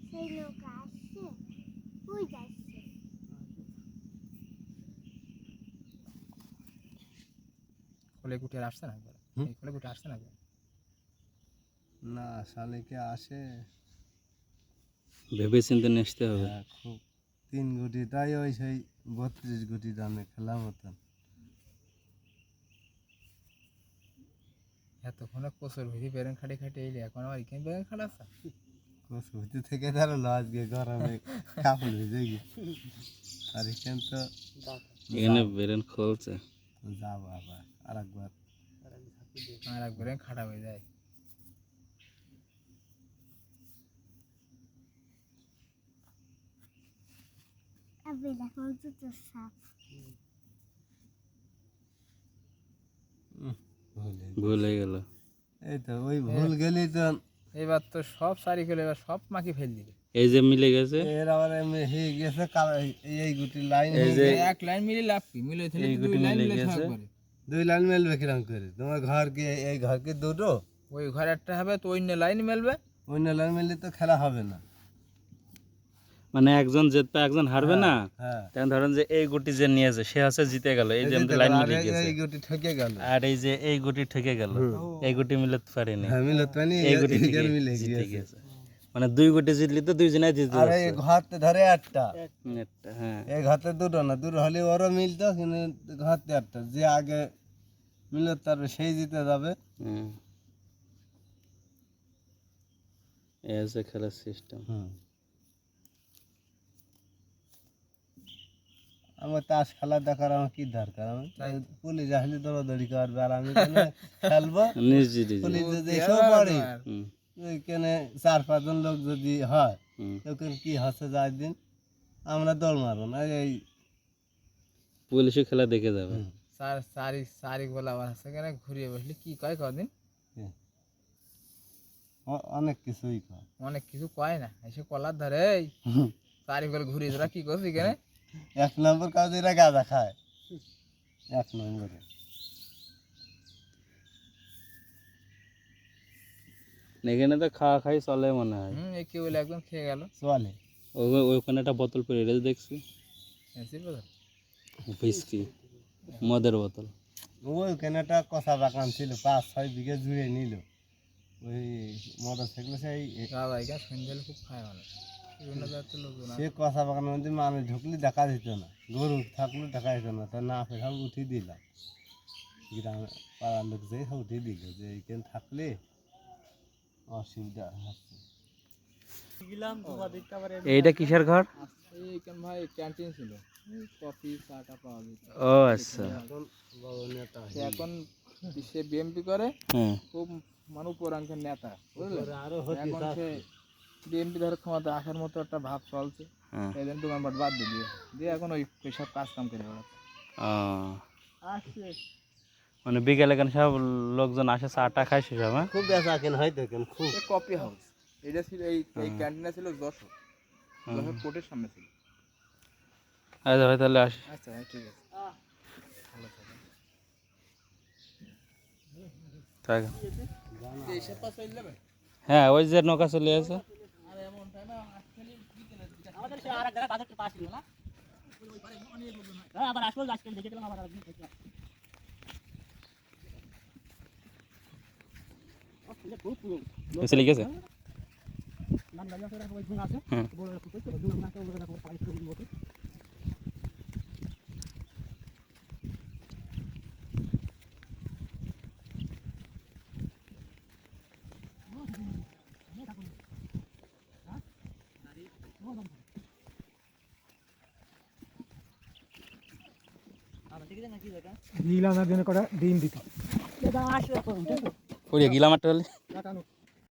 সেই লোক আসছে ওই যাচ্ছে কোলে কুটে আসছে না এই কোলে কুটে আসছে না না শালিকে আসে ভেবে চিন্তে নিতে হবে। খুব 3 গুটি তাই ওই সেই 32 গুটি দামে খেলা মতন এতক্ষণে কোসর ভিড়ি বেরেন খাটে খাটে এলে এখন আবার এখানে বেরেন খাটাচ্ছে কসুতি থেকে ধরো আজকে গরমে কাপড় ভিজে গিয়ে আর এখানে তো এখানে বেরেন খোলছে যাবো আবার আরেকবার আর এক বেরেন খাটা হয়ে যায় আবে দেখো তো সাপ ভুল হয়ে গেল। এই তো ওই ভুল গেলি তো এবার তো সব সারি খেলে এবার সব মাকে ফেল দিবে এই যে মিলে গেছে, এর আবার এমনি হয়ে গেছে এই গুটি লাইন এই যে এক লাইন মিলে লাভ কি মিলে তাহলে এই দুই গুটি লাইন মিলে মিলে গেছে। থাকবে 2 লাইন মেলবে কিরম করে তোমার ঘর কি এই ঘর কি দুটো ওই ঘরে একটা হবে তো অন্য লাইন মেলবে অন্য লাইন মেললে তো খেলা হবে না মানে একজন জিতবে একজন হারবে না। হ্যাঁ তখন ধরেন যে এই গুটি যে নিয়েছে সে হচ্ছে জিতে গেল, এই যে আমাদের লাইন মিলে গেছে। এই গুটি ঠকে গেল আর এই যে এই গুটি ঠকে গেল, এই গুটি মিলাতে পারেনি, হ্যাঁ মিলত পানি এই গুটি এখানে মিলে জিতে গিয়েছে গেছে। মানে 2 গুটি জিতলি তো 2 জনাই জিতে আর যাচ্ছে। এই ঘরতে ধরে একটা একটা, হ্যাঁ এই ঘরতে দুটো না দুটো হলে ওরও মিলতো কিন্তু ঘরতে একটা যে আগে মিলত তার সেই জিতে যাবে হুম। এই হচ্ছে খেলার সিস্টেম। আমার তাস খেলা দেখার আমার কি দরকার আমি পুলিশ আসলে দৌড়াদৌড়ি করবে আর আমি খেলবো নিশ্চিত। পুলিশ যদি এসেও পড়ে হুম ওইখানে 4-5 জন লোক যদি হয় হুম। ওখানে কি হচ্ছে যার দিন আমরা দৌড় মারবো না এই পুলিশে খেলা দেখে যাবে। সারি বলা আবার সেখানে ঘুরিয়ে বসলে কি কয় কদিন অনেক কিছুই কয় অনেক কিছু কয় না এসে কলার ধরে সারি বলে ঘুরিয়ে তোরা কি করছিস এখানে 1 নম্বর কাজ এরা গাঁজা খায় 1 নম্বরে এখানে তো খাওয়া খাই চলে মনে হয়। এই কি বলে একদম খেয়ে গেল চলে ওইখানে একটা বোতল পড়ে এটা দেখছি, হুইস্কি মদের বোতল। ওইখানে একটা কষা বাগান ছিল 5-6 বিঘে জুড়ে নিল ওই মোটর সাইকেল সেই দাদা এখানে সন্ধ্যেলে খুব খায় মানুষ বিভিন্ন জাতের লোকজন সে কষা বাগানের মধ্যে মানুষ ঢুকলে দেখা যেত না গরু থাকলে দেখা যেত না তা না সব উঠিয়ে দিলাম গ্রামে পাড়ার লোক যে সব উঠিয়ে দিল যে এইখানে থাকলে অসুবিধা হচ্ছে এইটা কিসের ঘর? এইখানে ভাই ক্যান্টিন ছিল কফি চাটা পাওয়া যেত। ও আচ্ছা। এখন বড় নেতা সে এখন সে বিএমপি করে হ্যাঁ খুব মানুষ পৌরাণিকের নেতা বুঝলে আরো এখন সে বিএমপি ধরে ক্ষমতা আসার মতো একটা ভাব চলছে হ্যাঁ। এই জন্য দোকানপাট বাদ দিয়ে দিয়ে এখন ওই সব কাজ কাম করে বেড়াচ্ছে ও, আসছে মানে বিকেলে কেন সব লোকজন আসে চাটা খায় সেসব? হ্যাঁ খুব বেচা কেন হয় দেখেন খুব কফি হাউস এটা ছিল এই ক্যান্টিনটা ছিল যশোর কোর্টের সামনে ছিল। আচ্ছা ভাই তাহলে আসি। আচ্ছা ভাই ঠিক আছে ভালো থাকেন। থাকেন। এইসব পাশ হয়ে যাবে হ্যাঁ ওই যে নৌকা চলে আছে। আর এমন টাইমে আজকাল বিকেলের দিকে আমাদের সে আরেক জায়গা বাজারটা পাশ ছিল না আবার আসবো আজকে দেখে দিলাম আবার চলে গেছে। নাম গাড়ি আছে ওই গুণ আছে হুম। বড় কুকুর তো দুটো না তো ওরা করে পাইছ করে দিব নীলা না দিনে করে ডিম দিত এটা আসলে ওই গিলা মারতে হলে কাটানো